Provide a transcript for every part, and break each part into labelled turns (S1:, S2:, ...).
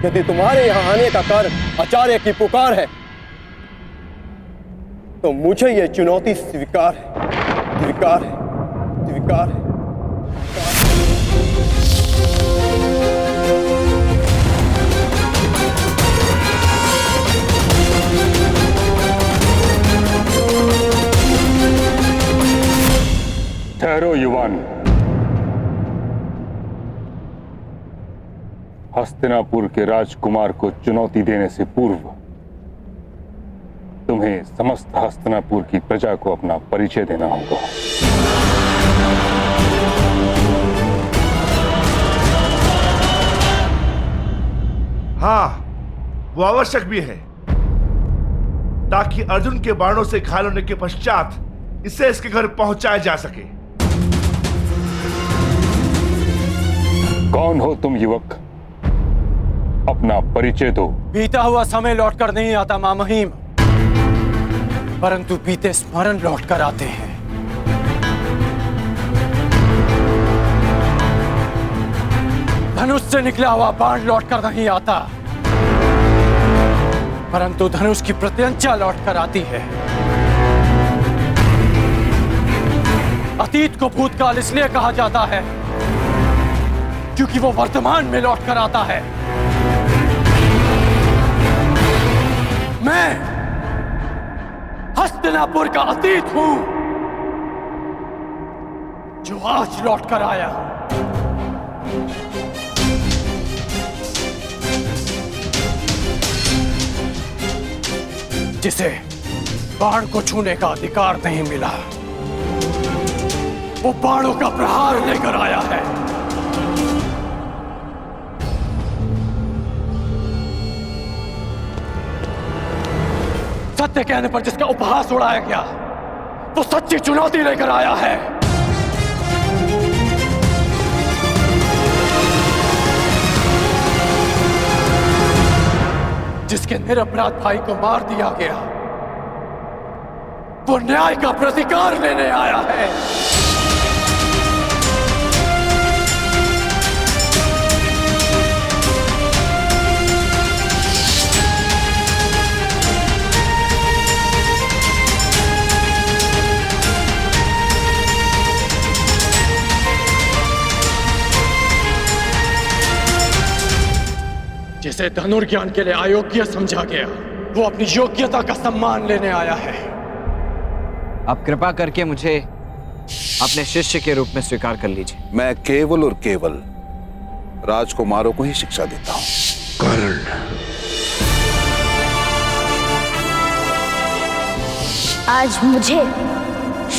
S1: यदि तुम्हारे यहाँ आने का कारण आचार्य की पुकार है तो मुझे यह चुनौती स्वीकार है, स्वीकार है, स्वीकार है।
S2: ठहरो युवान। हस्तिनापुर के राजकुमार को चुनौती देने से पूर्व तुम्हें समस्त हस्तिनापुर की प्रजा को अपना परिचय देना होगा।
S3: हाँ, वो आवश्यक भी है ताकि अर्जुन के बाणों से घायल होने के पश्चात इसे इसके घर पहुंचाया जा सके।
S2: कौन हो तुम युवक? अपना परिचय दो।
S1: बीता हुआ समय लौटकर नहीं आता महामहिम, परंतु बीते स्मरण लौटकर आते हैं। धनुष से निकला हुआ बाण लौटकर नहीं आता, परंतु धनुष की प्रत्यंचा लौटकर आती है। अतीत को भूतकाल इसलिए कहा जाता है क्योंकि वो वर्तमान में लौटकर आता है। मैं हस्तिनापुर का अतीत हूं जो आज लौटकर आया हूं। जिसे बाण को छूने का अधिकार नहीं मिला, वो बाणों का प्रहार लेकर आया है। सत्य कहने पर जिसका उपहास उड़ाया गया, वो सच्ची चुनौती लेकर आया है। जिसके निरपराध भाई को मार दिया गया, वो न्याय का प्रतिकार लेने आया है। जिसे धनुर्ज्ञान के लिए अयोग्य समझा गया, वो अपनी योग्यता का सम्मान लेने आया है।
S4: आप कृपा करके मुझे अपने शिष्य के रूप में स्वीकार कर लीजिए।
S5: मैं केवल और केवल राजकुमारों को ही शिक्षा देता हूं।
S3: कर्ण,
S6: आज मुझे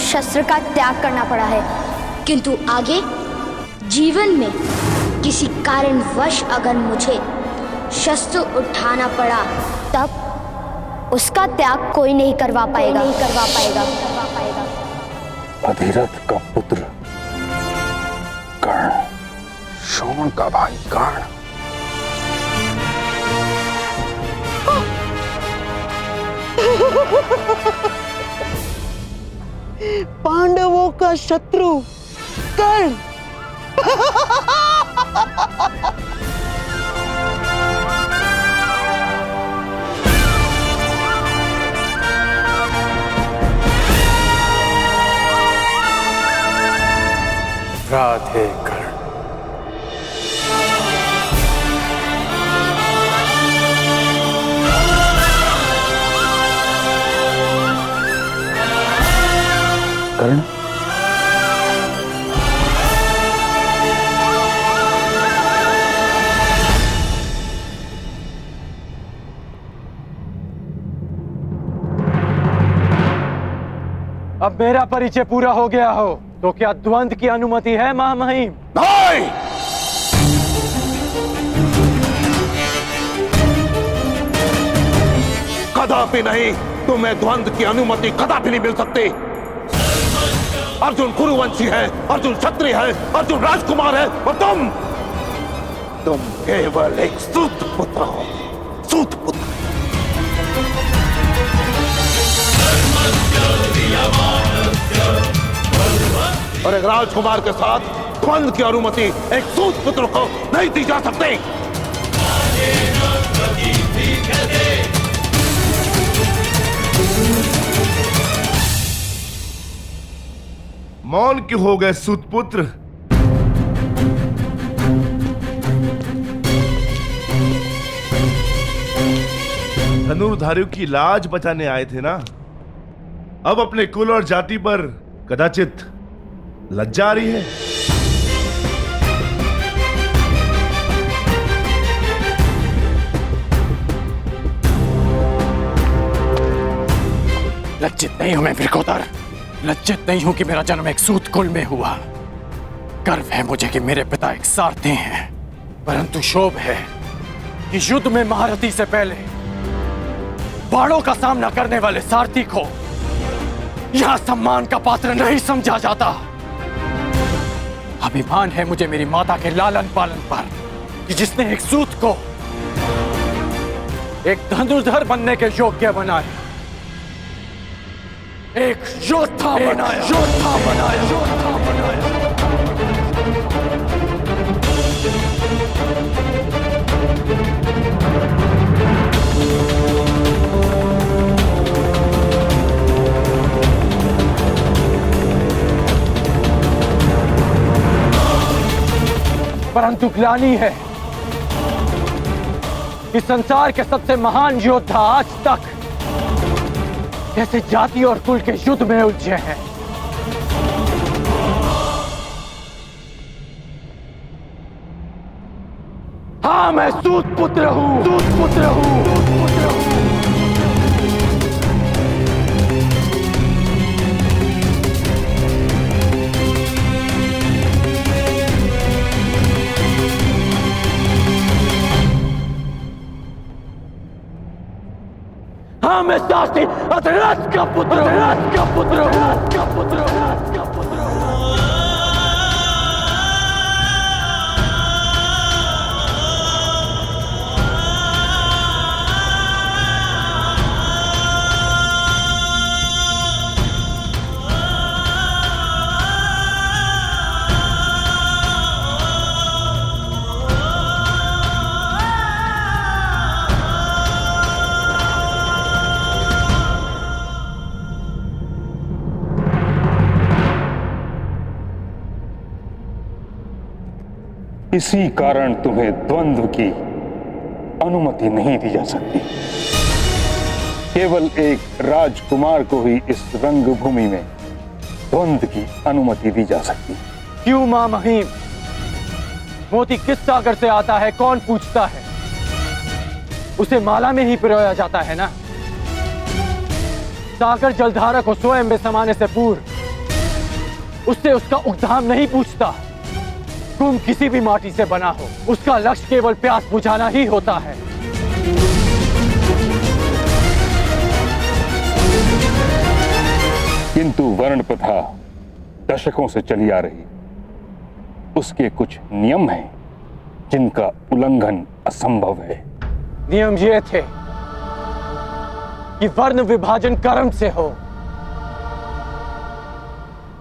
S6: शस्त्र का त्याग करना पड़ा है, किंतु आगे जीवन में किसी कारणवश अगर मुझे शस्त्र उठाना पड़ा, तब उसका त्याग कोई नहीं करवा पाएगा,
S2: अधिरथ का पुत्र कर्ण, शोण का भाई कर्ण।
S7: पांडवों का शत्रु कर्ण।
S1: राधे कर्ण।
S2: कर्ण,
S1: अब मेरा परिचय पूरा हो गया हो तो क्या द्वंद्व की अनुमति है महामहिम?
S5: नहीं! कदापि नहीं। तुम्हें द्वंद्व की अनुमति कदापि नहीं मिल सकती। अर्जुन कुरुवंशी है, अर्जुन क्षत्रिय है, अर्जुन राजकुमार है और तुम केवल एक सूत पुत्र हो। सूत पुत्र। और एक राजकुमार के साथ द्वंद्व की अनुमति एक सूत पुत्र को नहीं दी जा सकती।
S3: मौन क्यों हो गए सूतपुत्र? धनुर्धारियों की लाज बचाने आए थे ना? अब अपने कुल और जाति पर कदाचित लज्जा आ रही है।
S1: लज्जित नहीं हूं मैं वृकोदर, लज्जित नहीं हूं कि मेरा जन्म एक सूत कुल में हुआ। गर्व है मुझे कि मेरे पिता एक सारथी हैं, परंतु शोभ है कि युद्ध में महारथी से पहले बाणों का सामना करने वाले सारथी को यहां सम्मान का पात्र नहीं समझा जाता। अभिमान है मुझे मेरी माता के लालन पालन पर कि जिसने एक सूत को एक धनुर्धर बनने के योग्य बनाया, एक योद्धा बनाया, योद्धा बनाया, योद्धा बनाया। परंतु ग्लानि है कि संसार के सबसे महान योद्धा आज तक कैसे जाति और कुल के युद्ध में उलझे हैं। हाँ, मैं सूत पुत्र हूं, सूत पुत्र हूं, सूत पुत्र हूं। हाँ, मैं सारथी अधराज का पुत्र हूं, अधराज का पुत्र हूं, अधराज का पुत्र हूं, अधराज का पुत्र हूं।
S2: इसी कारण तुम्हें द्वंद्व की अनुमति नहीं दी जा सकती। केवल एक राजकुमार को ही इस रंगभूमि में द्वंद्व की अनुमति दी जा सकती।
S1: क्यों मां महीम? मोती किस सागर से आता है कौन पूछता है? उसे माला में ही पिरोया जाता है ना। सागर जलधारा को स्वयं में समाने से पूर्व उससे उसका उद्धाम नहीं पूछता। कुंभ किसी भी माटी से बना हो, उसका लक्ष्य केवल प्यास बुझाना ही होता है।
S2: किंतु वर्ण प्रथा दशकों से चली आ रही, उसके कुछ नियम हैं जिनका उल्लंघन असंभव है।
S1: नियम ये थे कि वर्ण विभाजन कर्म से हो।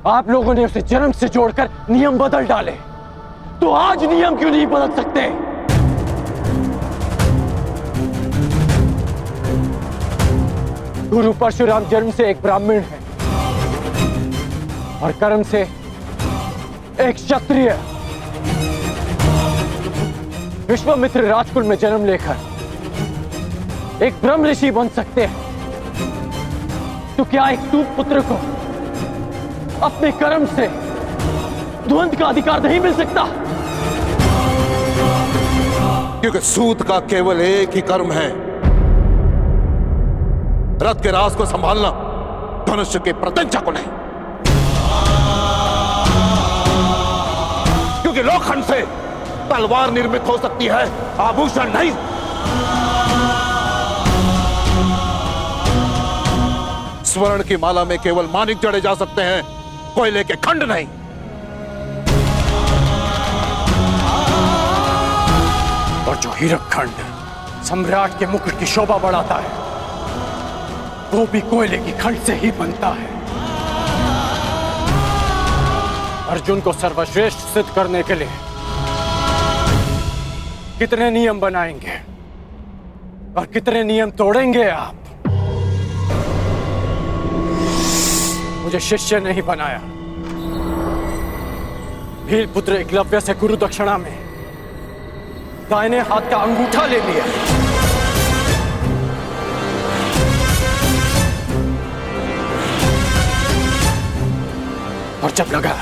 S1: आप लोगों ने उसे जन्म से जोड़कर नियम बदल डाले, तो आज नियम क्यों नहीं बदल सकते? गुरु परशुराम जन्म से एक ब्राह्मण है और कर्म से एक क्षत्रिय। विश्वामित्र राजकुल में जन्म लेकर एक ब्रह्म ऋषि बन सकते हैं, तो क्या एक सूत पुत्र को अपने कर्म से द्वंद्व का अधिकार नहीं मिल सकता?
S5: क्योंकि सूत का केवल एक ही कर्म है, रथ के राज को संभालना, धनुष्य के प्रत्यंचा को नहीं। क्योंकि लोखंड से तलवार निर्मित हो सकती है, आभूषण नहीं। स्वर्ण की माला में केवल मानिक जड़े जा सकते हैं, कोयले के खंड नहीं।
S1: और जो हीरक खंड सम्राट के मुकुट की शोभा बढ़ाता है, वो भी कोयले की खंड से ही बनता है। अर्जुन को सर्वश्रेष्ठ सिद्ध करने के लिए कितने नियम बनाएंगे? और कितने नियम तोड़ेंगे आप? मुझे शिष्य नहीं बनाया। भील पुत्र एकलव्य से गुरु दक्षिणा में दाहिने हाथ का अंगूठा ले लिया। और जब लगा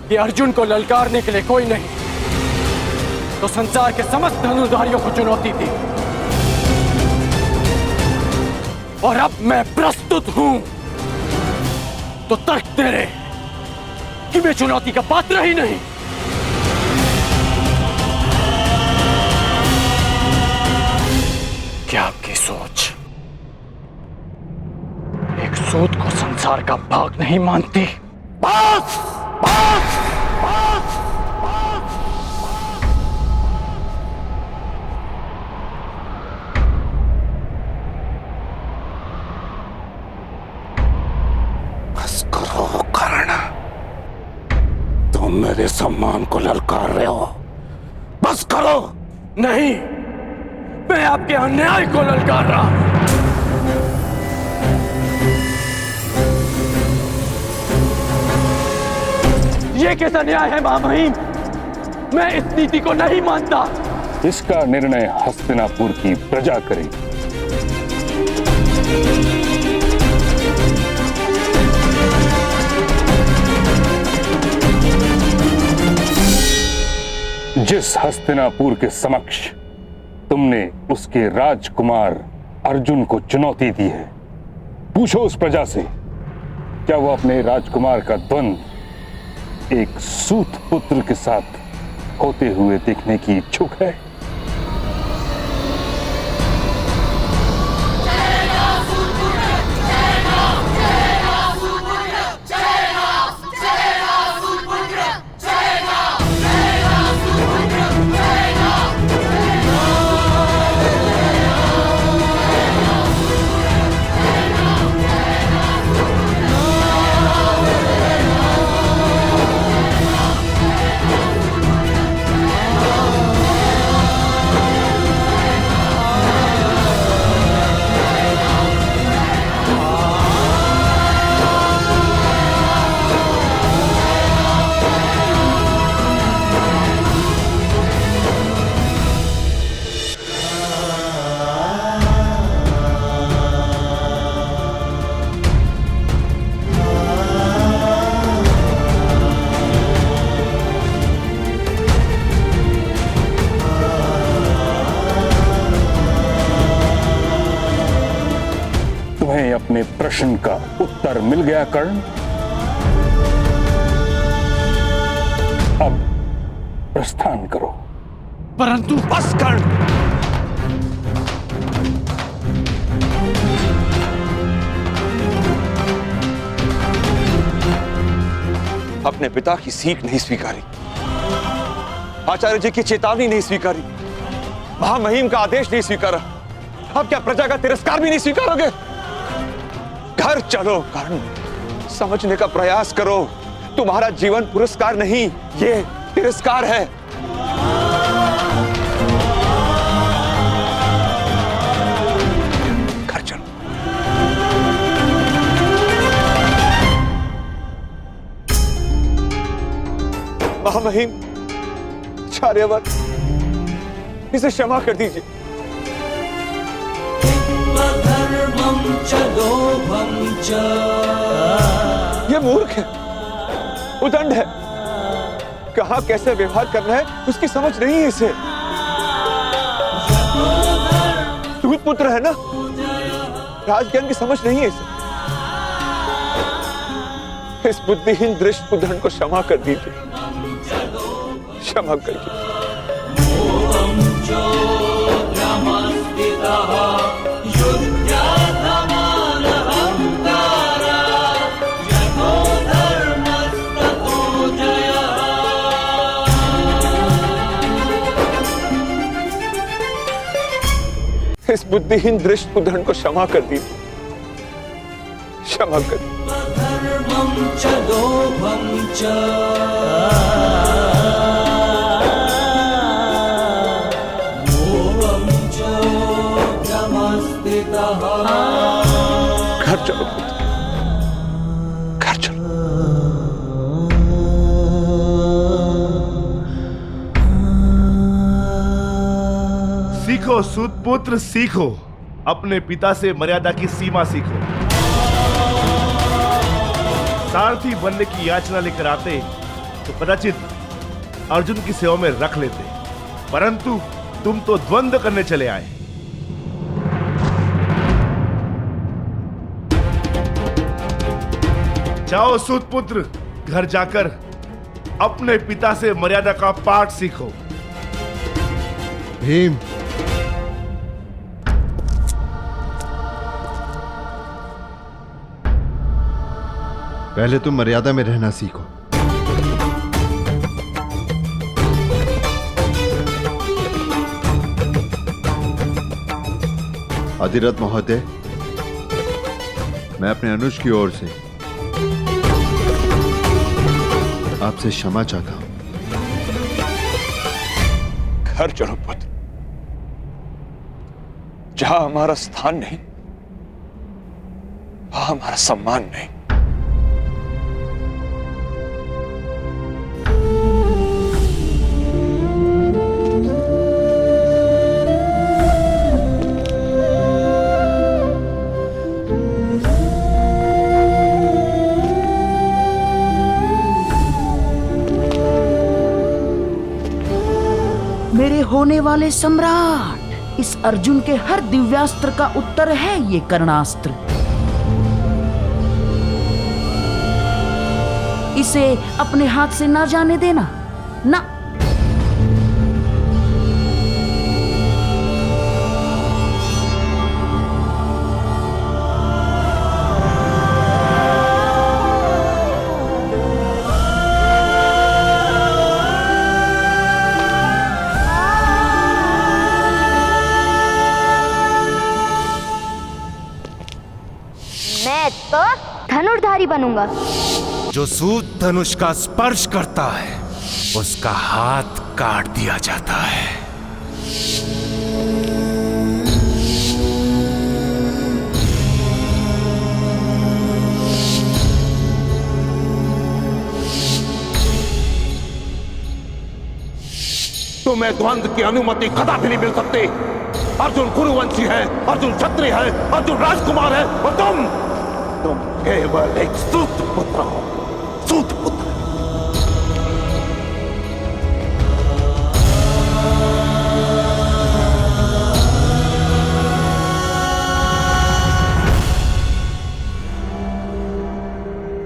S1: कि अर्जुन को ललकारने के लिए कोई नहीं, तो संसार के समस्त धनुर्धारियों को चुनौती दी। और अब मैं प्रस्तुत हूं तो तर्क तेरे कि मैं चुनौती का पात्र ही नहीं। क्या आपकी सोच एक सूत को संसार का भाग नहीं मानती?
S5: बस बस बस बस करो कर्ण, तुम मेरे सम्मान को ललकार रहे हो। बस करो।
S1: नहीं, मैं आपके अन्याय को ललकार रहा हूं। ये कैसा न्याय है महामहिम? मैं इस नीति को नहीं मानता।
S2: इसका निर्णय हस्तिनापुर की प्रजा करेगी। जिस हस्तिनापुर के समक्ष तुमने उसके राजकुमार अर्जुन को चुनौती दी है, पूछो उस प्रजा से क्या वो अपने राजकुमार का द्वंद्व एक सूत पुत्र के साथ होते हुए देखने की इच्छुक है? तुम्हें अपने प्रश्न का उत्तर मिल गया कर्ण? अब प्रस्थान करो।
S1: परंतु
S5: बस कर्ण,
S8: अपने पिता की सीख नहीं स्वीकारी, आचार्य जी की चेतावनी नहीं स्वीकारी, महामहिम का आदेश नहीं स्वीकारा, अब क्या प्रजा का तिरस्कार भी नहीं स्वीकारोगे? घर चलो कर्ण, समझने का प्रयास करो। तुम्हारा जीवन पुरस्कार नहीं, ये तिरस्कार है। घर चलो। महामहिम, आचार्यवर, इसे क्षमा कर दीजिए। ये मूर्ख है, उदंड है, कहां कैसे व्यवहार करना है उसकी समझ नहीं है इसे। दूत पुत्र है ना, राजज्ञान की समझ नहीं है इसे। इस बुद्धिहीन दृष्ट उदंड को क्षमा कर दीजिए, क्षमा कर दीजिए। इस बुद्धिहीन दृष्ट उदंड को क्षमा कर दीजिए, क्षमा कर दीजिए।
S9: धर्मं च
S8: घर चलो पुत्र, घर चलो।
S3: सीखो सूत पुत्र, सीखो। अपने पिता से मर्यादा की सीमा सीखो। सारथी बनने की याचना लेकर आते तो कदाचित अर्जुन की सेवा में रख लेते, परंतु तुम तो द्वंद्व करने चले आए। जाओ सूत पुत्र, घर जाकर अपने पिता से मर्यादा का पाठ सीखो।
S9: भीम, पहले तुम मर्यादा में रहना सीखो। अधिरथ महोदय, मैं अपने अनुज की ओर से आपसे क्षमा चाहता हूं।
S8: घर चलो पुत्र, जहां हमारा स्थान नहीं वहां हमारा सम्मान नहीं।
S7: मेरे होने वाले सम्राट, इस अर्जुन के हर दिव्यास्त्र का उत्तर है ये कर्णास्त्र। इसे अपने हाथ से ना जाने देना, ना।
S6: मैं तो धनुर्धारी बनूंगा।
S10: जो सूत धनुष का स्पर्श करता है उसका हाथ काट दिया जाता है।
S5: तुम्हें द्वंद्व की अनुमति कदापि नहीं मिल सकती। अर्जुन कुरुवंशी है, अर्जुन क्षत्रिय है, अर्जुन राजकुमार है, और तुम केवल एक सूत पुत्र हो। सूत पुत्र।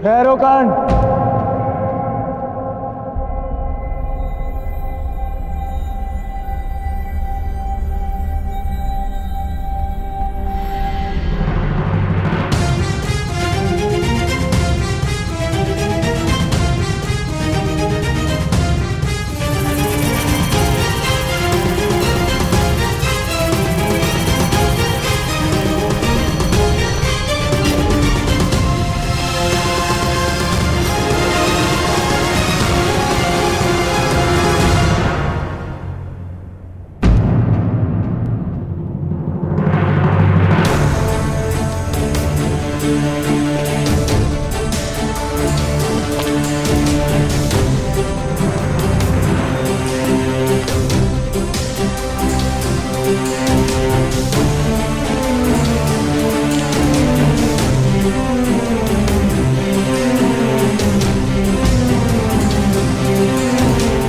S1: ठहरो कर्ण।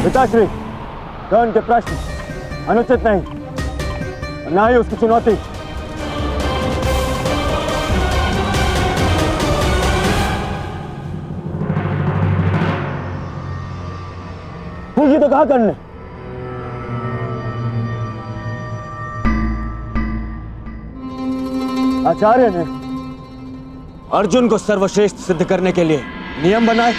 S11: पिताश्री, कर्ण के प्रश्न अनुचित नहीं, ना ही उसकी चुनौती। पूछी तो कहा कर्ण ने। आचार्य ने अर्जुन को सर्वश्रेष्ठ सिद्ध करने के लिए नियम बनाए,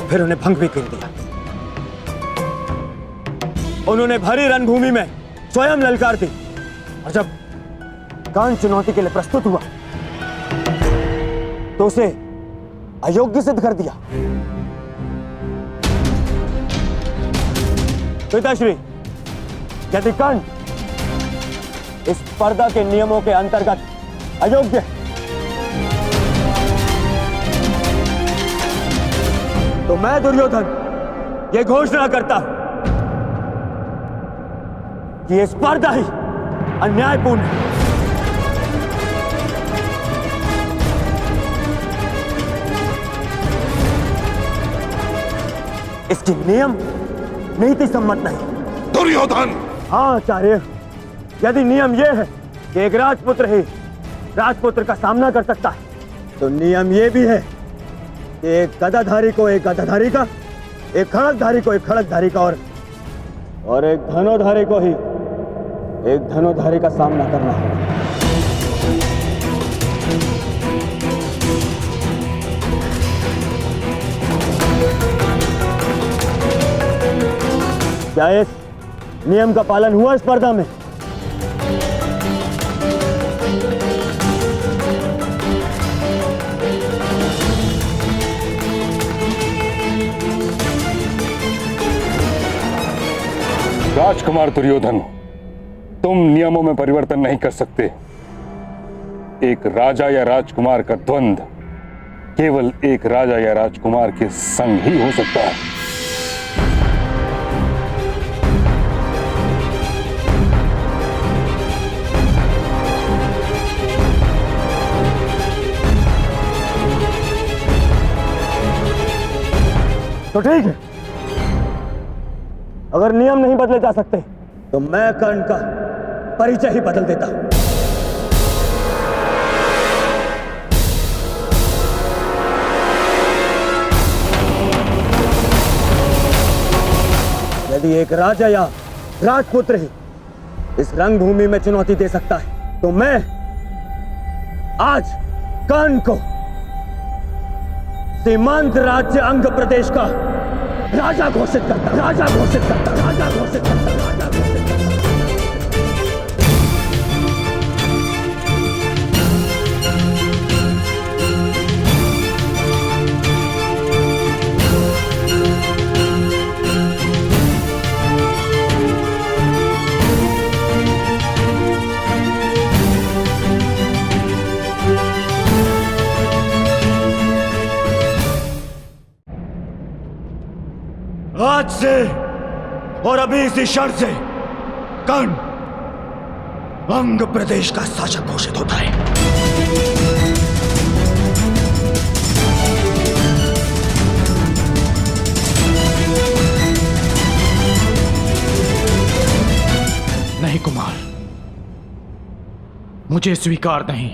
S11: फिर उन्हें भंग भी कर दिया। उन्होंने भरी रणभूमि में स्वयं ललकार दी, और जब कर्ण चुनौती के लिए प्रस्तुत हुआ तो उसे अयोग्य सिद्ध कर दिया। पिताश्री, यदि कर्ण इस स्पर्धा के नियमों के अंतर्गत अयोग्य है, तो मैं दुर्योधन ये घोषणा करता हूं कि ये स्पर्धा ही अन्यायपूर्ण है। इसकी नियम नीति सम्मत नहीं।
S5: दुर्योधन!
S11: हाँ आचार्य, यदि नियम यह है कि एक राजपुत्र ही राजपुत्र का सामना कर सकता है, तो नियम यह भी है कि एक गदाधारी को एक गदाधारी का, एक खड़गधारी को एक खड़गधारी का और एक धनुर्धारी को ही एक धनुर्धारी का सामना करना है। क्या इस नियम का पालन हुआ स्पर्धा में?
S2: राजकुमार दुर्योधन, तुम नियमों में परिवर्तन नहीं कर सकते। एक राजा या राजकुमार का द्वंद्व केवल एक राजा या राजकुमार के संग ही हो सकता है।
S11: तो ठीक है, अगर नियम नहीं बदले जा सकते तो मैं कर्ण का परिचय ही बदल देता हूं। यदि एक राजा या राजपुत्र ही इस रंगभूमि में चुनौती दे सकता है, तो मैं आज कर्ण को सीमांत राज्य अंग प्रदेश का राजा घोषित करता, राजा घोषित करता, राजा घोषित करता, राजा घोषित करता। आज से और अभी इसी क्षण से कर्ण अंग प्रदेश का शासक घोषित होता है।
S1: नहीं कुमार, मुझे स्वीकार नहीं।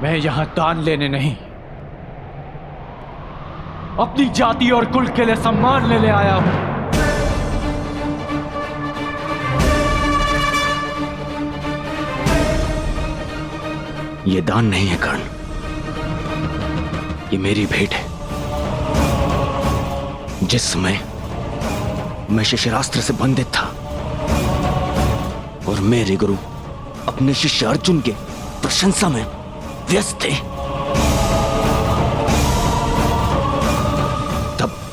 S1: मैं यहां दान लेने नहीं, अपनी जाति और कुल के लिए सम्मान लेने आया हूं।
S12: यह दान नहीं है कर्ण, ये मेरी भेंट है। जिस समय मैं शिष्यरास्त्र से बंधित था और मेरे गुरु अपने शिष्य अर्जुन के प्रशंसा में व्यस्त थे,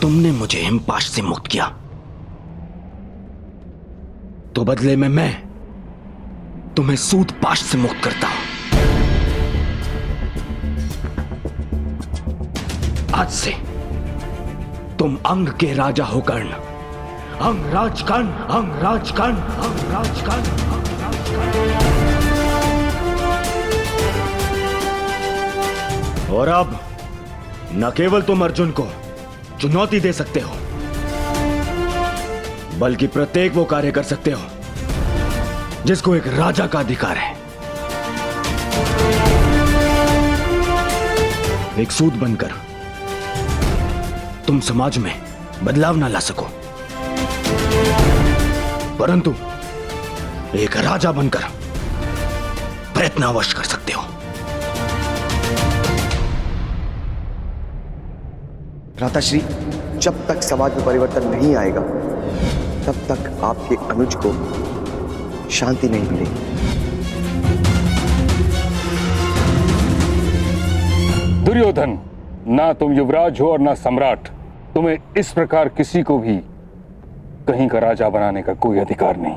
S12: तुमने मुझे हिमपाश से मुक्त किया, तो बदले में मैं तुम्हें सूतपाश से मुक्त करता हूं। आज से तुम अंग के राजा हो कर्ण, अंग राज कर्ण, अंग राज कर्ण, अंग राज कर्ण, अंग राज कर्ण।
S11: और अब न केवल तुम अर्जुन को चुनौती दे सकते हो, बल्कि प्रत्येक वो कार्य कर सकते हो जिसको एक राजा का अधिकार है। एक सूत बनकर तुम समाज में बदलाव ना ला सको, परंतु एक राजा बनकर प्रयत्न अवश्य कर सकते हो।
S13: भ्राताश्री, जब तक समाज में परिवर्तन नहीं आएगा तब तक आपके अनुज को शांति नहीं मिलेगी।
S2: दुर्योधन, ना तुम युवराज हो और ना सम्राट। तुम्हें इस प्रकार किसी को भी कहीं का राजा बनाने का कोई अधिकार नहीं।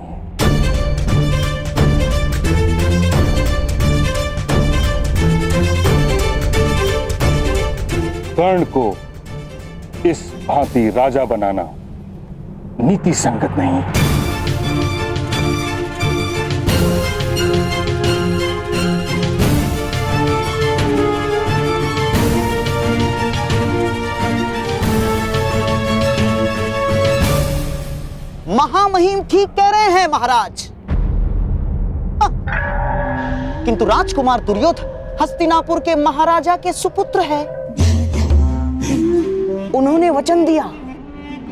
S2: कर्ण को इस भांति राजा बनाना नीति संगत नहीं।
S7: महामहिम ठीक कह रहे हैं महाराज। किंतु राजकुमार दुर्योधन हस्तिनापुर के महाराजा के सुपुत्र है। उन्होंने वचन दिया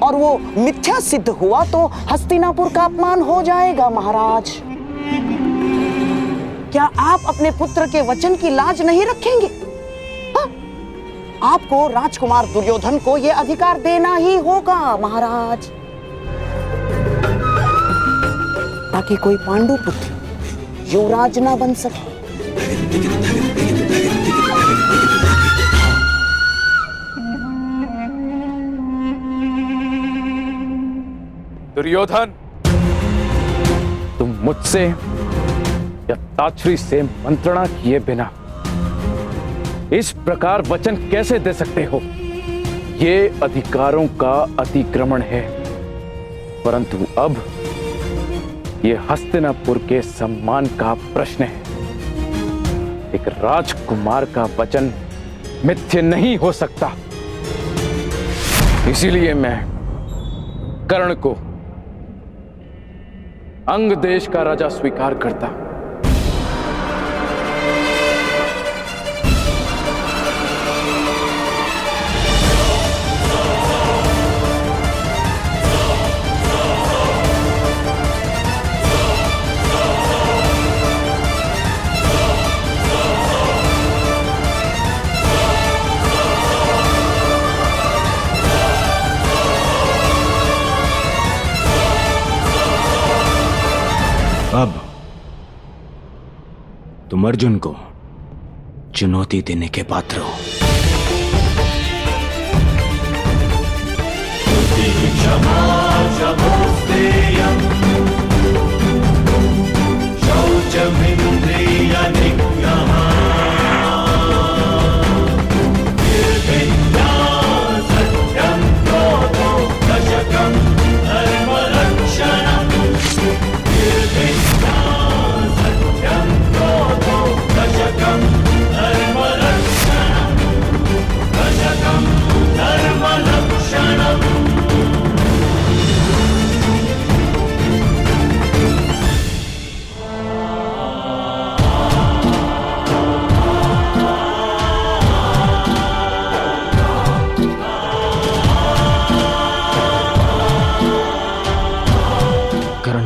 S7: और वो मिथ्या सिद्ध हुआ तो हस्तिनापुर का अपमान हो जाएगा महाराज। क्या आप अपने पुत्र के वचन की लाज नहीं रखेंगे? आपको राजकुमार दुर्योधन को यह अधिकार देना ही होगा महाराज, ताकि कोई पांडु पुत्र युवराज ना बन सके।
S1: दुर्योधन, तुम मुझसे या ताछरी से मंत्रणा किए बिना इस प्रकार वचन कैसे दे सकते हो? ये अधिकारों का अतिक्रमण है, परंतु अब ये हस्तिनापुर के सम्मान का प्रश्न है। एक राजकुमार का वचन मिथ्य नहीं हो सकता। इसीलिए मैं कर्ण को अंग देश का राजा स्वीकार करता।
S12: अब तुम अर्जुन को चुनौती देने के पात्र हो।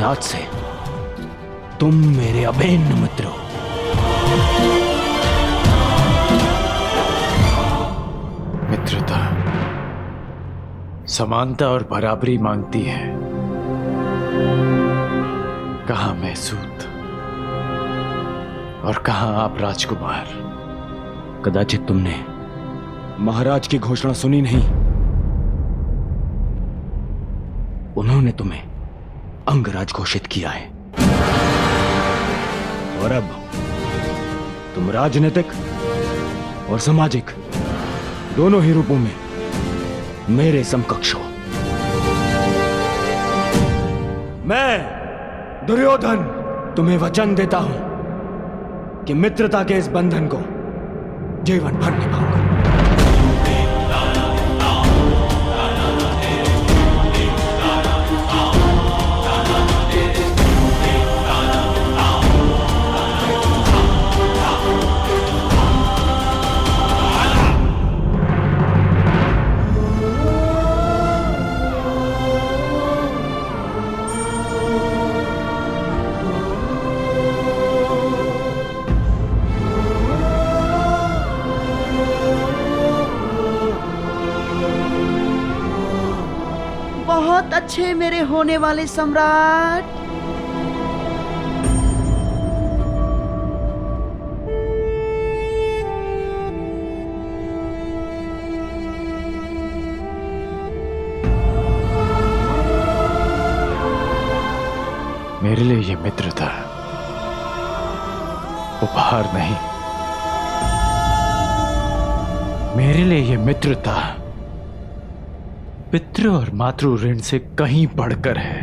S12: आज से तुम मेरे अभिन्न मित्र हो।
S1: मित्रता समानता और बराबरी मांगती है। कहां मैं सूत और कहां आप राजकुमार?
S12: कदाचित तुमने महाराज की घोषणा सुनी नहीं। उन्होंने तुम्हें अंगराज घोषित किया है और अब तुम राजनीतिक और सामाजिक दोनों ही रूपों में मेरे समकक्ष हो। मैं दुर्योधन तुम्हें वचन देता हूं कि मित्रता के इस बंधन को जीवन भर निभाऊंगा।
S7: बहुत अच्छे मेरे होने वाले सम्राट।
S1: मेरे लिए ये मित्रता उपहार नहीं, मेरे लिए ये मित्रता पितृ और मातृ ऋण से कहीं बढ़कर है।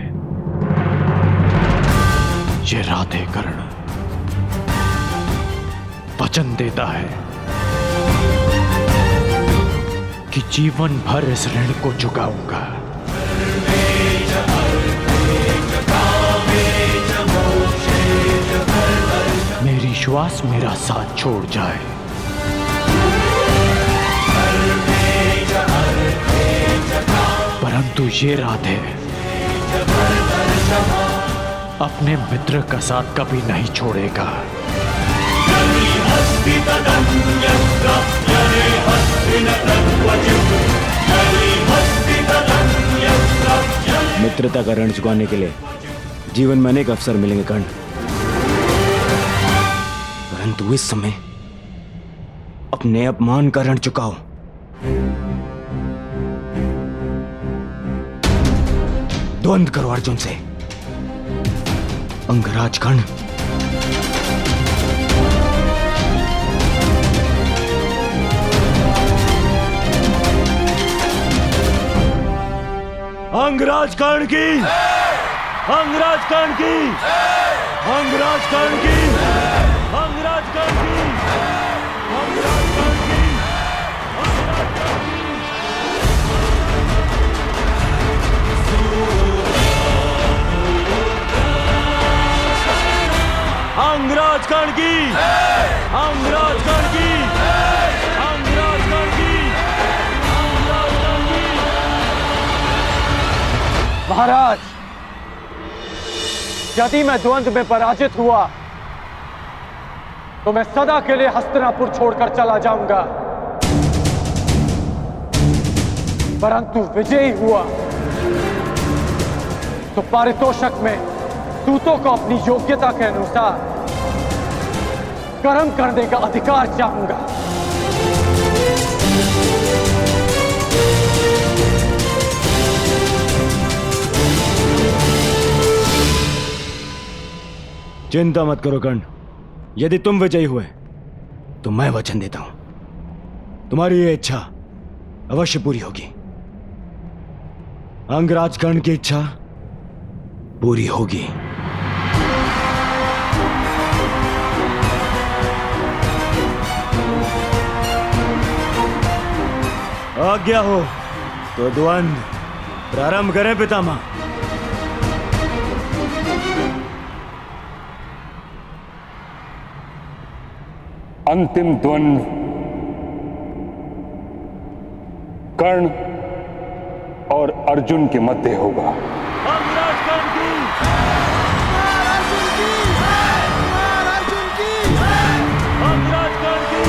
S1: ये राधे कर्ण वचन देता है कि जीवन भर इस ऋण को चुकाऊंगा। मेरी श्वास मेरा साथ छोड़ जाए, परंतु ये राधे अपने मित्र का साथ कभी नहीं छोड़ेगा।
S12: मित्रता का ऋण चुकाने के लिए जीवन में अनेक अवसर मिलेंगे कर्ण, परंतु इस समय अपने अपमान का ऋण चुकाओ। द्वंद्व करो अर्जुन से, अंगराज कर्ण। अंगराज कर्ण की, अंगराज कर्ण की, अंगराज कर्ण की, अंगराज कर्ण की, अंगराज कर्ण की, अंगराज कर्ण की, अंगराज कर्ण की, अंगराज कर्ण की, अंगराज कर्ण की।
S11: महाराज, यदि मैं द्वंद्व में पराजित हुआ तो मैं सदा के लिए हस्तिनापुर छोड़कर चला जाऊंगा, परंतु विजयी हुआ तो पारितोषक में दूतों को अपनी योग्यता के अनुसार कर्म करने का अधिकार चाहूंगा।
S12: चिंता मत करो कर्ण, यदि तुम विजयी हुए तो मैं वचन देता हूं तुम्हारी ये इच्छा अवश्य पूरी होगी। अंगराज कर्ण की इच्छा पूरी होगी। आज्ञा हो तो द्वंद्व प्रारंभ करें पितामह।
S2: अंतिम द्वंद्व कर्ण और अर्जुन के मध्य होगा।
S12: अंगराज कर्ण की, अर्जुन की, अर्जुन की, अंगराज कर्ण की,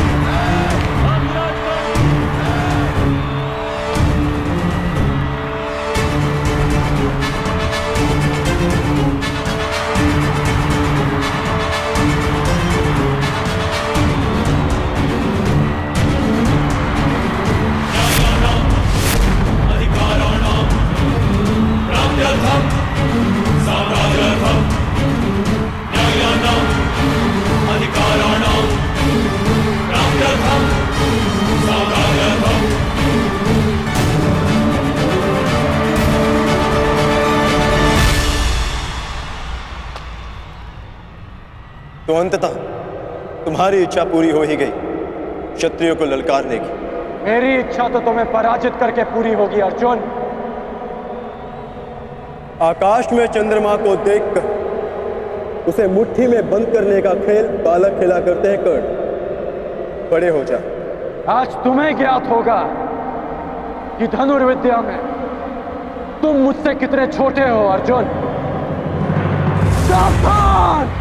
S12: अंगराज कर्ण की।
S14: तो अंततः तुम्हारी इच्छा पूरी हो ही गई, क्षत्रियों को ललकारने की।
S11: मेरी इच्छा तो तुम्हें पराजित करके पूरी होगी अर्जुन।
S14: आकाश में चंद्रमा को देखकर उसे मुट्ठी में बंद करने का खेल बालक खेला करते हैं कर्ण। बड़े हो जा।
S11: आज तुम्हें ज्ञात होगा कि धनुर्विद्या में तुम मुझसे कितने छोटे हो अर्जुन। सावधान!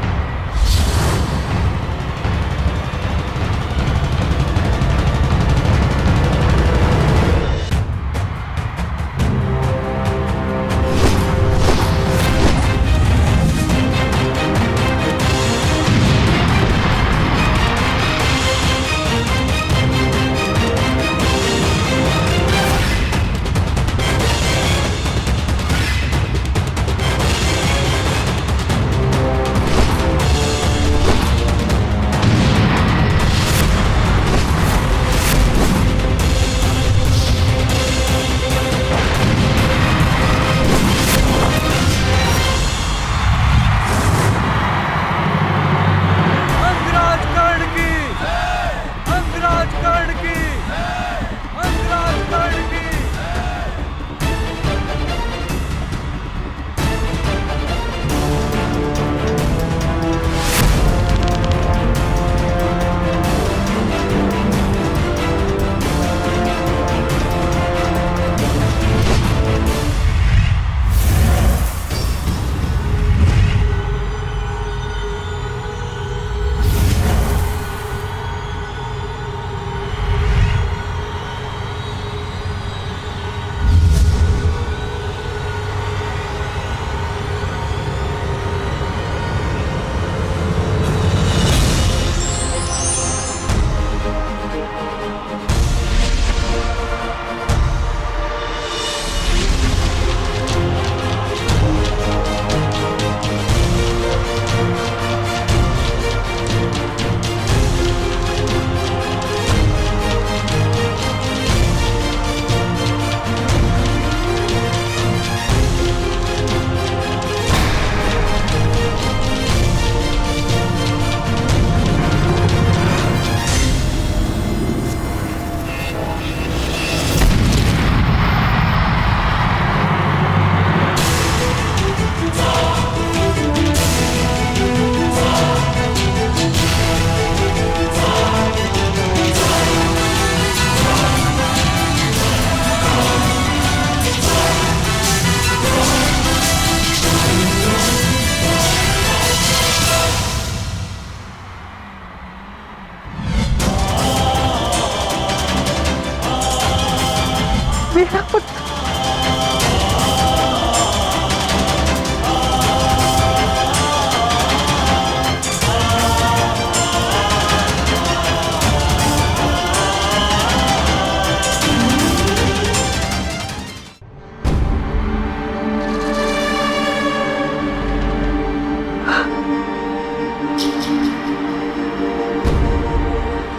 S7: मेरा पुत्र।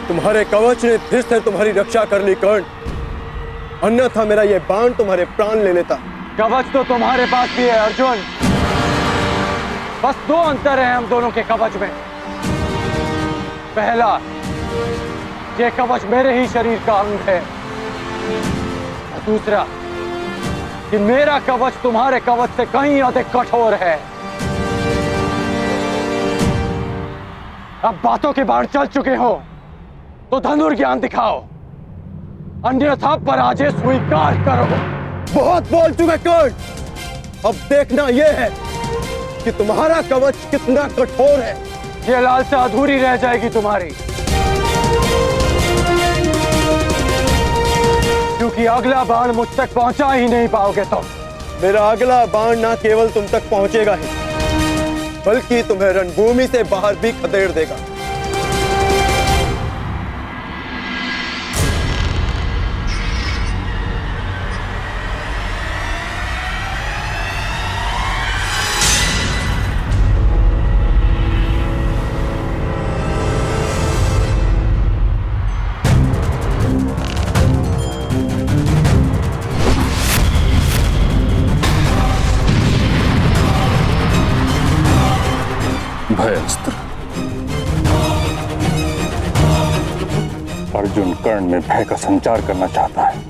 S14: तुम्हारे कवच ने फिर से तुम्हारी रक्षा कर ली कर्ण, अन्यथा मेरा ये बाण तुम्हारे प्राण ले लेता।
S1: कवच तो तुम्हारे पास भी है अर्जुन, बस दो अंतर है हम दोनों के कवच में। पहला, ये कवच मेरे ही शरीर का अंग है, और दूसरा कि मेरा कवच तुम्हारे कवच से कहीं अधिक कठोर है। अब बातों के बाढ़ चल चुके हो तो धनुर्ज्ञान दिखाओ, अन्यथा पराजय स्वीकार करो।
S14: बहुत बोल चुके कर्ण, अब देखना यह है कि तुम्हारा कवच कितना कठोर है।
S1: ये लालसा अधूरी रह जाएगी तुम्हारी, क्योंकि अगला बाण मुझ तक पहुंचा ही नहीं पाओगे तुम।
S14: मेरा अगला बाण ना केवल तुम तक पहुंचेगा ही, बल्कि तुम्हें रणभूमि से बाहर भी खदेड़ देगा।
S2: भयस्त्र। अर्जुन कर्ण में भय का संचार करना चाहता है।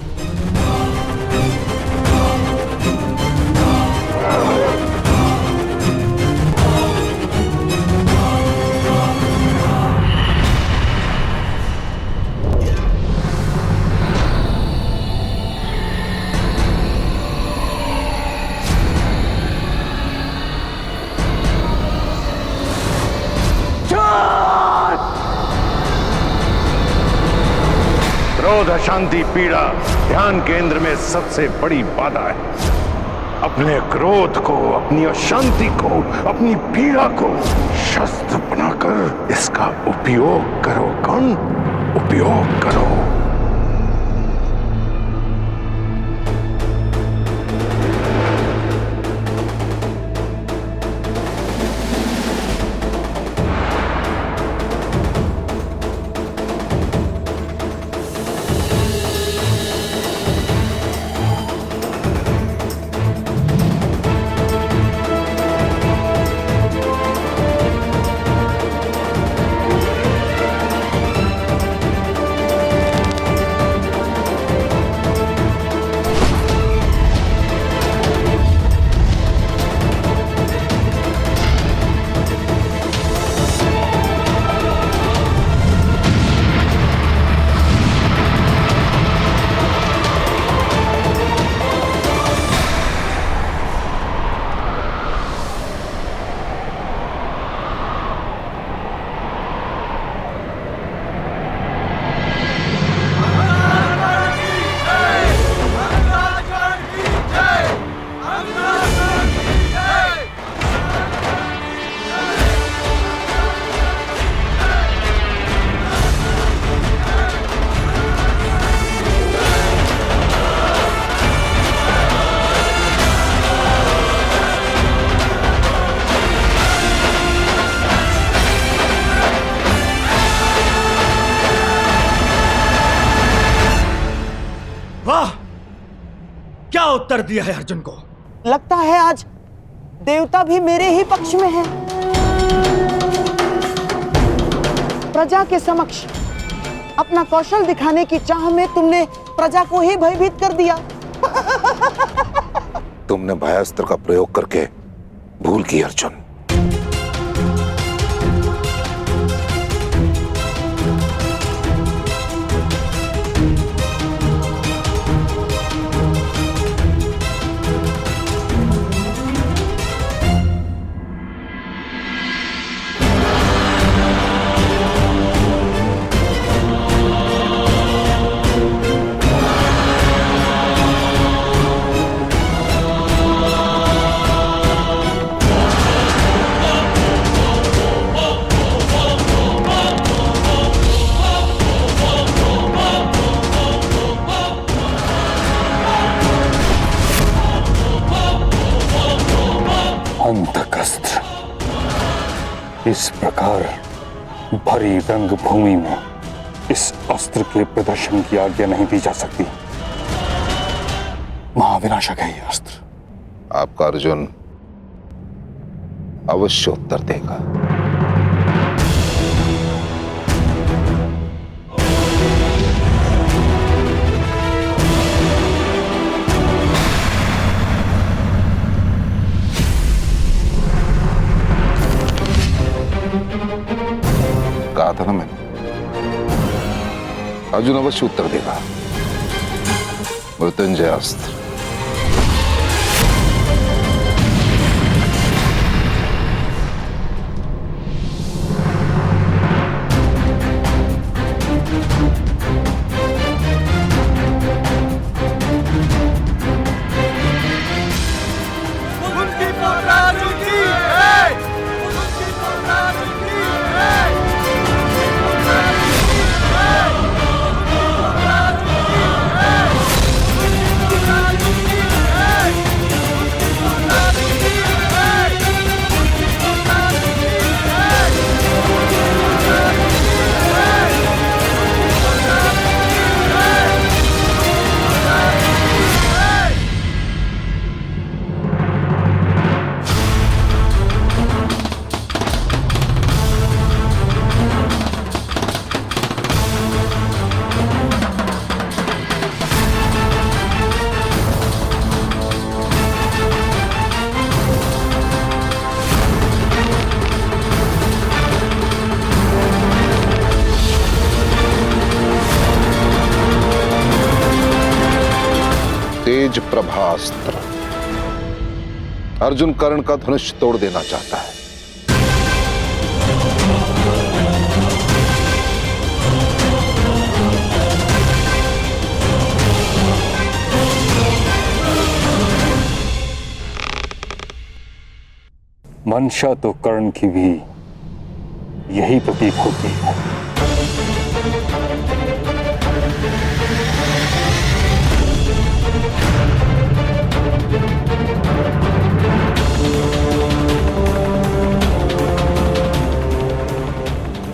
S3: क्रोध, अशांति, पीड़ा ध्यान केंद्र में सबसे बड़ी बाधा है। अपने क्रोध को, अपनी अशांति को, अपनी पीड़ा को शस्त्र बनाकर इसका उपयोग करो कर्ण, उपयोग करो।
S12: वाह, क्या उत्तर दिया है अर्जुन को।
S7: लगता है आज देवता भी मेरे ही पक्ष में है। प्रजा के समक्ष अपना कौशल दिखाने की चाह में तुमने प्रजा को ही भयभीत कर दिया।
S5: तुमने भयास्त्र का प्रयोग करके भूल की अर्जुन।
S2: घातक अस्त्र। इस प्रकार भरी रंगभूमि में इस अस्त्र के प्रदर्शन की आज्ञा नहीं दी जा सकती। महाविनाशक है यह अस्त्र।
S3: आपका अर्जुन अवश्य उत्तर देगा। कहा था ना मैंने, अर्जुन अवश्य उत्तर देगा। मृत्युंजय अस्त्र। तेज प्रभास्त्र। अर्जुन कर्ण का धनुष तोड़ देना चाहता है।
S2: मंशा तो कर्ण की भी यही प्रतीक होती है।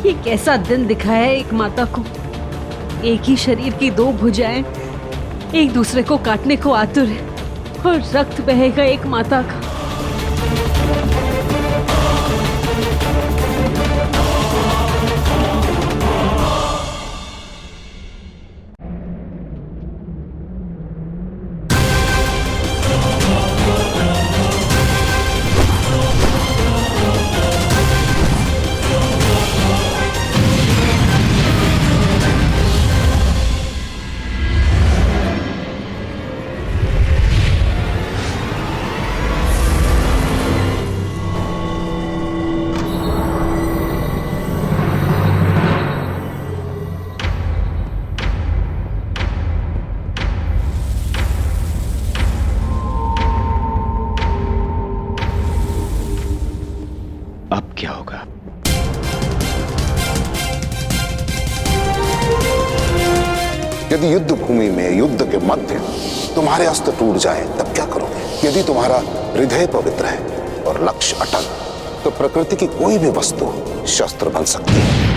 S15: ये कैसा दिन दिखाया है एक माता को। एक ही शरीर की दो भुजाएं एक दूसरे को काटने को आतुर है और रक्त बहेगा एक माता का।
S8: अब क्या होगा?
S3: यदि युद्ध भूमि में युद्ध के मध्य तुम्हारे अस्त्र टूट जाए तब क्या करोगे? यदि तुम्हारा हृदय पवित्र है और लक्ष्य अटल, तो प्रकृति की कोई भी वस्तु शस्त्र बन सकती है।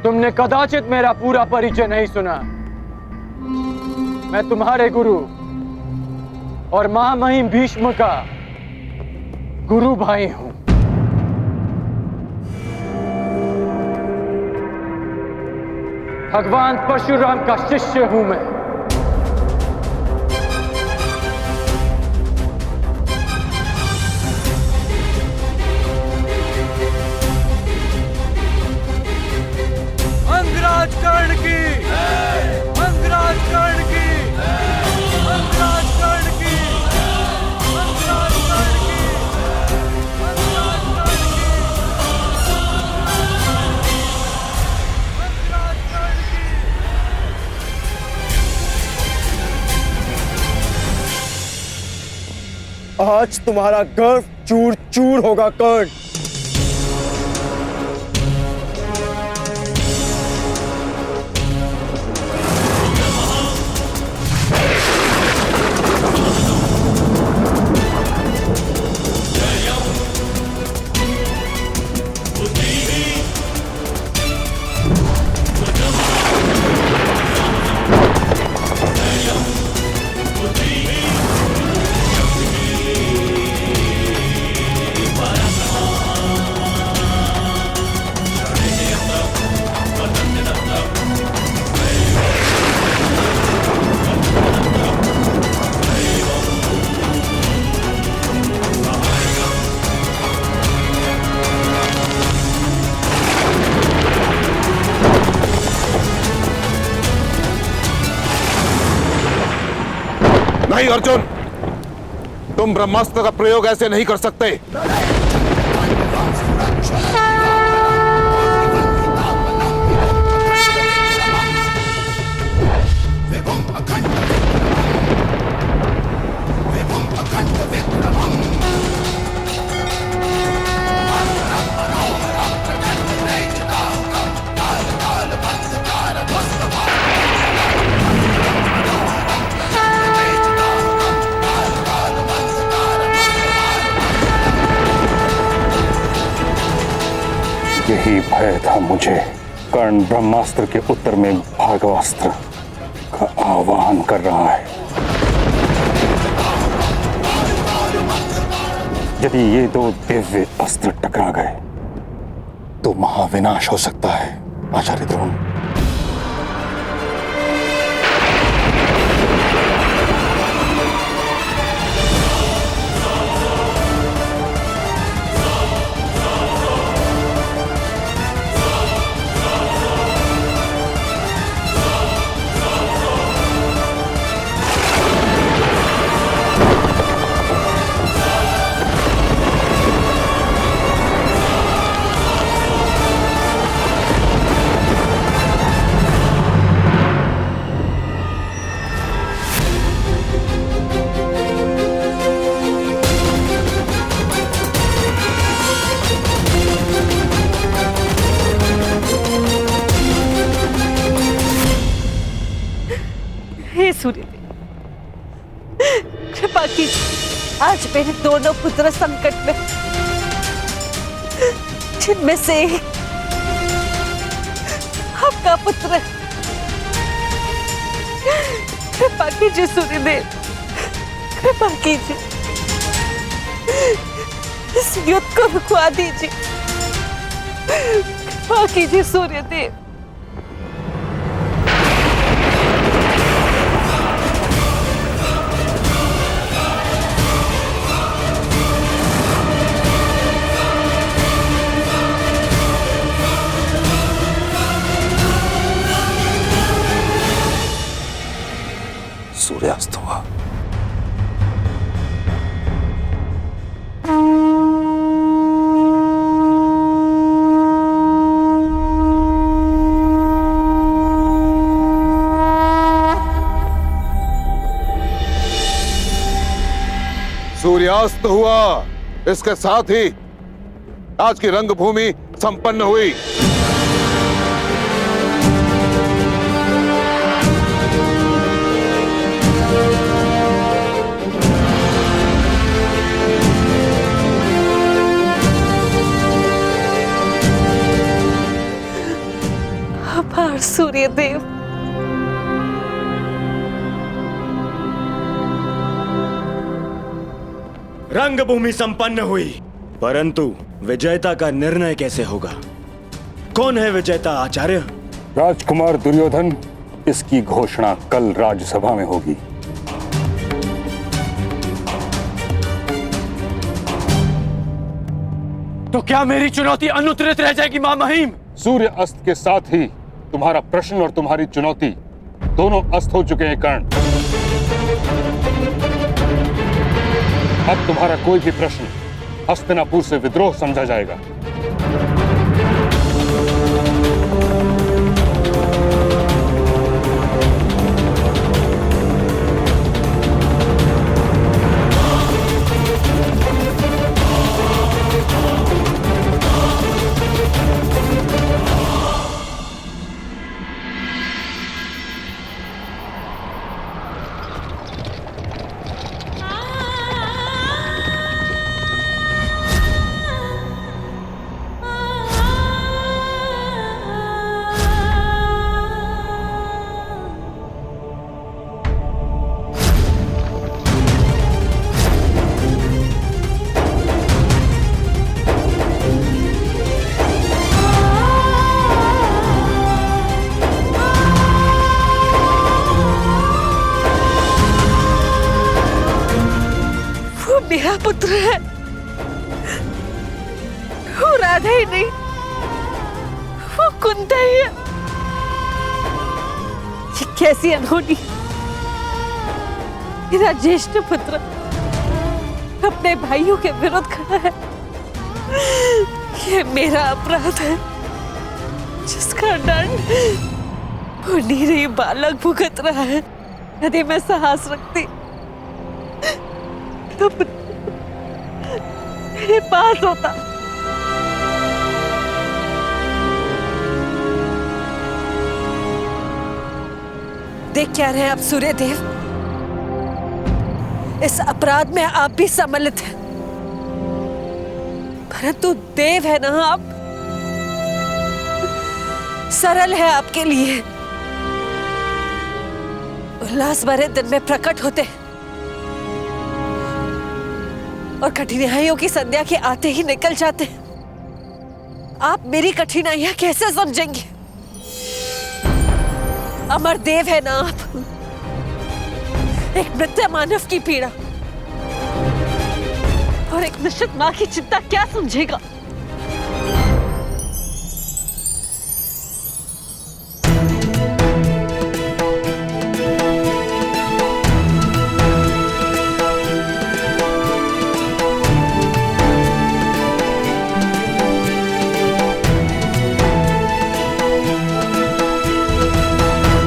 S1: तुमने कदाचित मेरा पूरा परिचय नहीं सुना। मैं तुम्हारे गुरु और महामहिम भीष्म का गुरु भाई हूं। भगवान परशुराम का शिष्य हूं मैं।
S12: अंगराज कर्ण की, अंगराज कर्ण की, अंगराज कर्ण की, अंगराज कर्ण की, अंगराज कर्ण की, अंगराज कर्ण की।
S14: आज तुम्हारा गर्व चूर चूर होगा कर्ण।
S5: नहीं अर्जुन, तुम ब्रह्मास्त्र का प्रयोग ऐसे नहीं कर सकते।
S2: यही भय था मुझे। कर्ण ब्रह्मास्त्र के उत्तर में भार्गवास्त्र का आह्वान कर रहा है। यदि ये दो दिव्य अस्त्र टकरा गए तो महाविनाश हो सकता है आचार्य द्रोण।
S15: सूर्यदेव, कृपा कीजिए। आज मेरे दोनों पुत्र संकट में, जिनमें से एक आपका पुत्र। कृपा कीजिए सूर्यदेव, कृपा कीजिए, इस युद्ध को रुकवा दीजिए। कृपा कीजिए सूर्यदेव।
S5: सूर्यास्त हुआ। सूर्यास्त हुआ। इसके साथ ही आज की रंगभूमि संपन्न हुई।
S15: सूर्यदेव।
S12: रंगभूमि संपन्न हुई, परंतु विजेता का निर्णय कैसे होगा? कौन है विजेता आचार्य?
S2: राजकुमार दुर्योधन, इसकी घोषणा कल राज्यसभा में होगी।
S1: तो क्या मेरी चुनौती अनुत्तरित रह जाएगी महामहिम?
S2: सूर्य अस्त के साथ ही तुम्हारा प्रश्न और तुम्हारी चुनौती दोनों अस्त हो चुके हैं कर्ण। अब तुम्हारा कोई भी प्रश्न हस्तिनापुर से विद्रोह समझा जाएगा।
S15: मेरा पुत्र है, वो राधा ही नहीं, वो कुंता ही है। ये कैसी अनहोनी! मेरा ज्येष्ठ पुत्र अपने भाइयों के विरुद्ध खड़ा है। ये मेरा अपराध है, जिसका दंड वो निरीह बालक भुगत रहा है। यदि मैं साहस रखती तो मेरे पास होता। देख क्या रहे हैं आप सूर्यदेव? इस अपराध में आप भी सम्मिलित हैं, परंतु देव है ना आप। सरल है आपके लिए, उल्लास भरे दिन में प्रकट होते हैं और कठिनाइयों की संध्या के आते ही निकल जाते हैं। आप मेरी कठिनाइयां कैसे समझेंगे? अमर देव है ना आप। एक मृत मानव की पीड़ा और एक निश्चित मां की चिंता क्या समझेगा?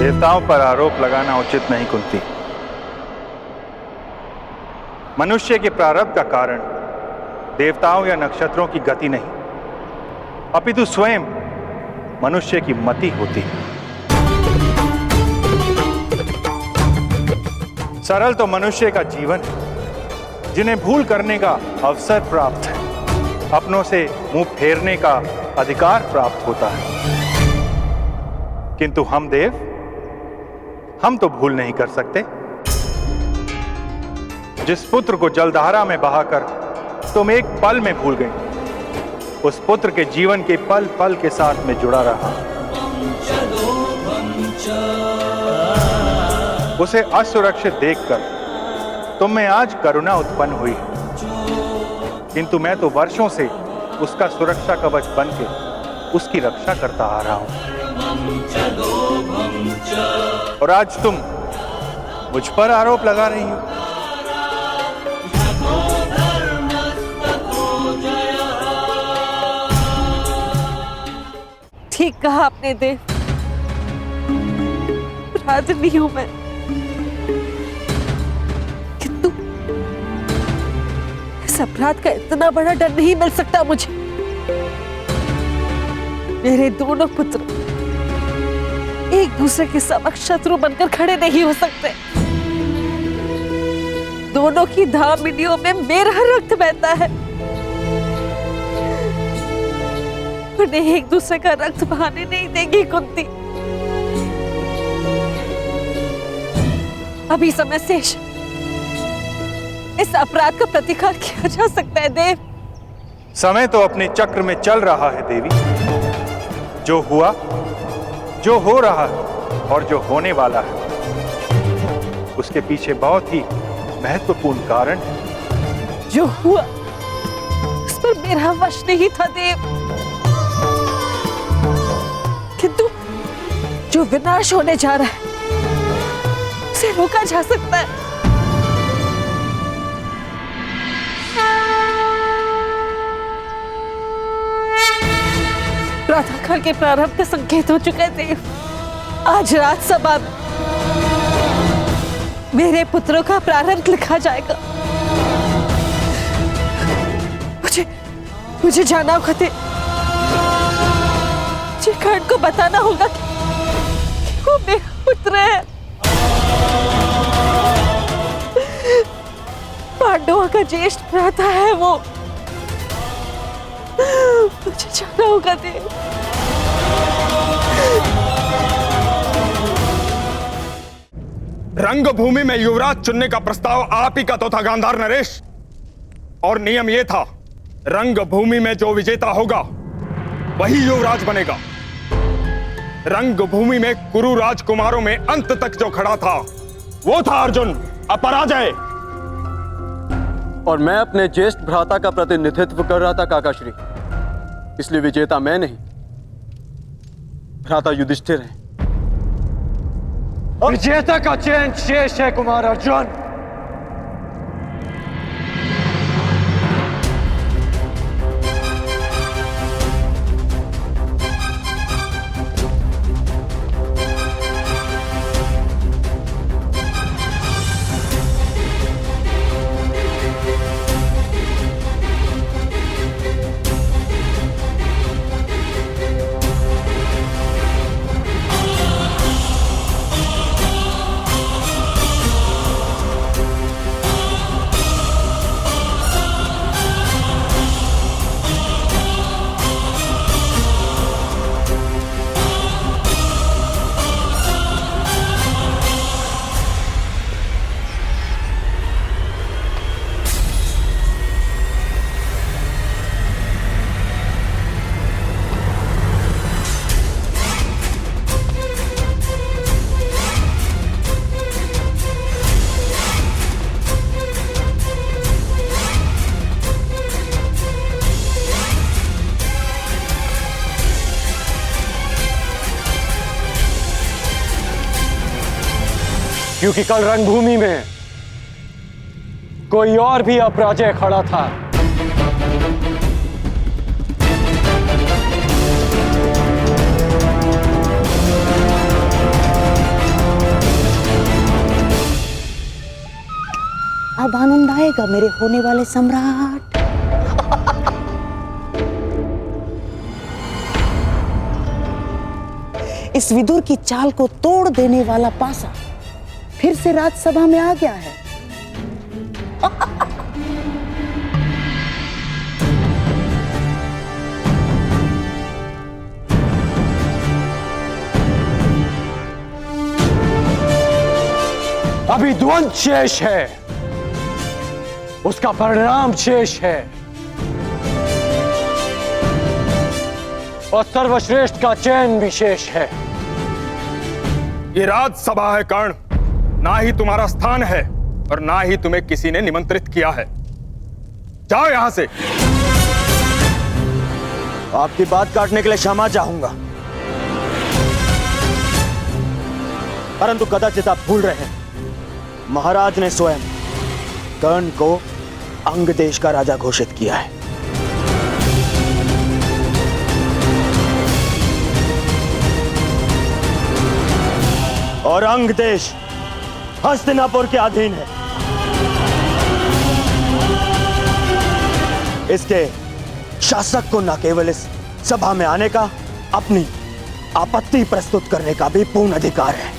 S16: देवताओं पर आरोप लगाना उचित नहीं कुंती। मनुष्य के प्रारब्ध का कारण देवताओं या नक्षत्रों की गति नहीं, अपितु स्वयं मनुष्य की मति होती है। सरल तो मनुष्य का जीवन है, जिन्हें भूल करने का अवसर प्राप्त है, अपनों से मुंह फेरने का अधिकार प्राप्त होता है। किंतु हम देव, हम तो भूल नहीं कर सकते। जिस पुत्र को जलधारा में बहाकर तुम एक पल में भूल गई, उस पुत्र के जीवन के पल पल के साथ में जुड़ा रहा। उसे असुरक्षित देखकर तुम में आज करुणा उत्पन्न हुई, किंतु मैं तो वर्षों से उसका सुरक्षा कवच बनके उसकी रक्षा करता आ रहा हूं। और आज तुम मुझ पर आरोप लगा रही हो।
S15: ठीक कहा आपने देव, अपराधी हूं मैं, किंतु इस अपराध का इतना बड़ा डर नहीं मिल सकता मुझे। मेरे दोनों पुत्र एक दूसरे के समक्ष शत्रु बनकर खड़े नहीं हो सकते। दोनों की धामिनियों में मेरा रक्त बहता है, उन्हें एक दूसरे का रक्त बहाने नहीं देगी कुंती। अभी समय शेष, इस अपराध का प्रतिकार किया जा सकता है देव।
S16: समय तो अपने चक्र में चल रहा है देवी। जो हुआ, जो हो रहा है और जो होने वाला है, उसके पीछे बहुत ही महत्वपूर्ण कारण है।
S15: जो हुआ उस पर मेरा वश नहीं था देव, किंतु जो विनाश होने जा रहा है उसे रोका जा सकता है। प्रातःकाल के प्रारंभ का संकेत हो चुका है देव। आज राजसभा में मेरे पुत्रों का प्रारंभ लिखा जाएगा। मुझे जाना होगा देव। मुझे कर्ण को बताना होगा कि वो मेरा पुत्र है। पांडवों का ज्येष्ठ भ्राता है वो। मुझे जाना होगा देव।
S8: रंगभूमि में युवराज चुनने का प्रस्ताव आप ही का तो था गांधार नरेश। और नियम यह था, रंगभूमि में जो विजेता होगा वही युवराज बनेगा। रंगभूमि में कुरु राजकुमारों में अंत तक जो खड़ा था वो था अर्जुन, अपराजय।
S14: और मैं अपने ज्येष्ठ भ्राता का प्रतिनिधित्व कर रहा था काकाश्री, इसलिए विजेता मैं नहीं, भ्राता युधिष्ठिर है।
S1: विजेता का चयन शेष है कुमार अर्जुन।
S14: क्योंकि कल रणभूमि में कोई और भी अपराजय खड़ा था।
S7: अब आनंद आएगा मेरे होने वाले सम्राट। इस विदुर की चाल को तोड़ देने वाला पासा फिर से राजसभा में आ गया है।
S1: अभी द्वंद्व शेष है, उसका परिणाम शेष है, और सर्वश्रेष्ठ का चयन भी शेष है।
S8: ये राजसभा है कर्ण, ना ही तुम्हारा स्थान है और ना ही तुम्हें किसी ने निमंत्रित किया है। जाओ यहां से।
S11: आपकी बात काटने के लिए क्षमा चाहूंगा, परंतु कदाचित आप भूल रहे हैं, महाराज ने स्वयं कर्ण को अंग देश का राजा घोषित किया है। और अंग देश हस्तिनापुर के अधीन है। इसके शासक को न केवल इस सभा में आने का, अपनी आपत्ति प्रस्तुत करने का भी पूर्ण अधिकार है।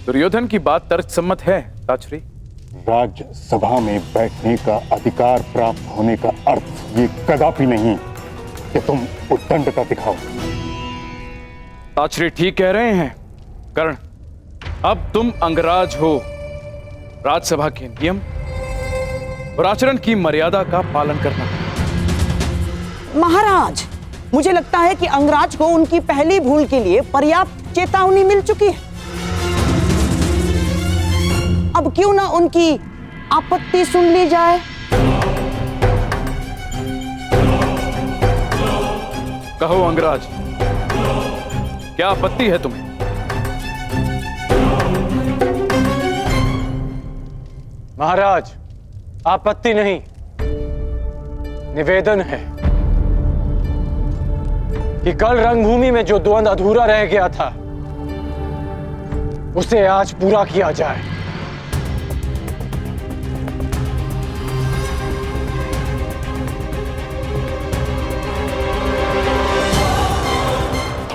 S2: दुर्योधन की बात तर्कसम्मत है ताचरी। राज्यसभा में बैठने का अधिकार प्राप्त होने का अर्थ ये कदापि नहीं कि तुम उद्दंडता दिखाओ।
S8: ताचरी ठीक कह रहे हैं कर्ण।
S17: अब तुम अंगराज हो। राजसभा के नियम और आचरण की मर्यादा का पालन करना।
S7: महाराज, मुझे लगता है कि अंगराज को उनकी पहली भूल के लिए पर्याप्त चेतावनी मिल चुकी है। अब क्यों ना उनकी आपत्ति सुन ली जाए।
S17: कहो अंगराज, क्या आपत्ति है तुम्हें?
S1: महाराज, आपत्ति नहीं, निवेदन है कि कल रंगभूमि में जो द्वंद्व अधूरा रह गया था उसे आज पूरा किया जाए।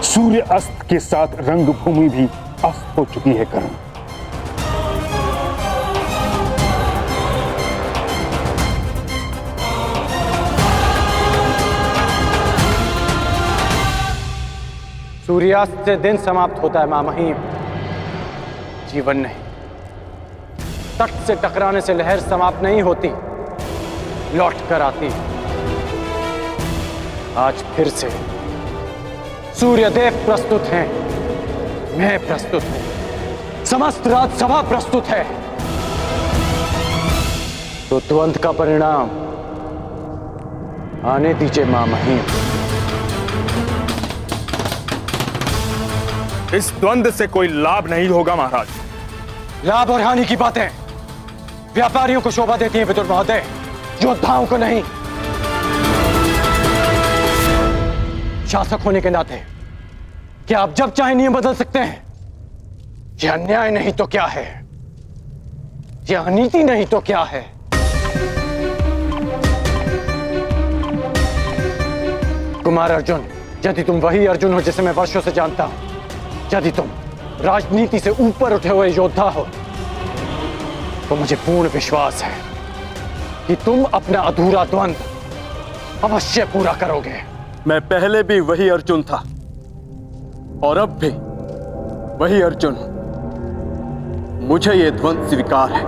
S2: सूर्य अस्त के साथ रंगभूमि भी अस्त हो चुकी है कर्ण।
S1: सूर्यास्त से दिन समाप्त होता है मां महिम, जीवन नहीं। तट से टकराने से लहर समाप्त नहीं होती, लौट कर आती। आज फिर से सूर्यदेव प्रस्तुत हैं, मैं प्रस्तुत हूं, समस्त राजसभा प्रस्तुत है। तो द्वंद्व का परिणाम आने दीजिए मां महिम।
S16: इस द्वंद्व से कोई लाभ नहीं होगा महाराज।
S1: लाभ और हानि की बातें व्यापारियों को शोभा देती हैं विदुर महोदय, योद्धाओं को नहीं। शासक होने के नाते क्या आप जब चाहे नियम बदल सकते हैं? यह अन्याय नहीं तो क्या है? यह अनीति नहीं तो क्या है? कुमार अर्जुन, यदि तुम वही अर्जुन हो जिसे मैं वर्षों से जानता हूं, यदि तुम राजनीति से ऊपर उठे हुए योद्धा हो, तो मुझे पूर्ण विश्वास है कि तुम अपना अधूरा द्वंद्व अवश्य पूरा करोगे।
S12: मैं पहले भी वही अर्जुन था और अब भी वही अर्जुन हूं। मुझे यह द्वंद्व स्वीकार है।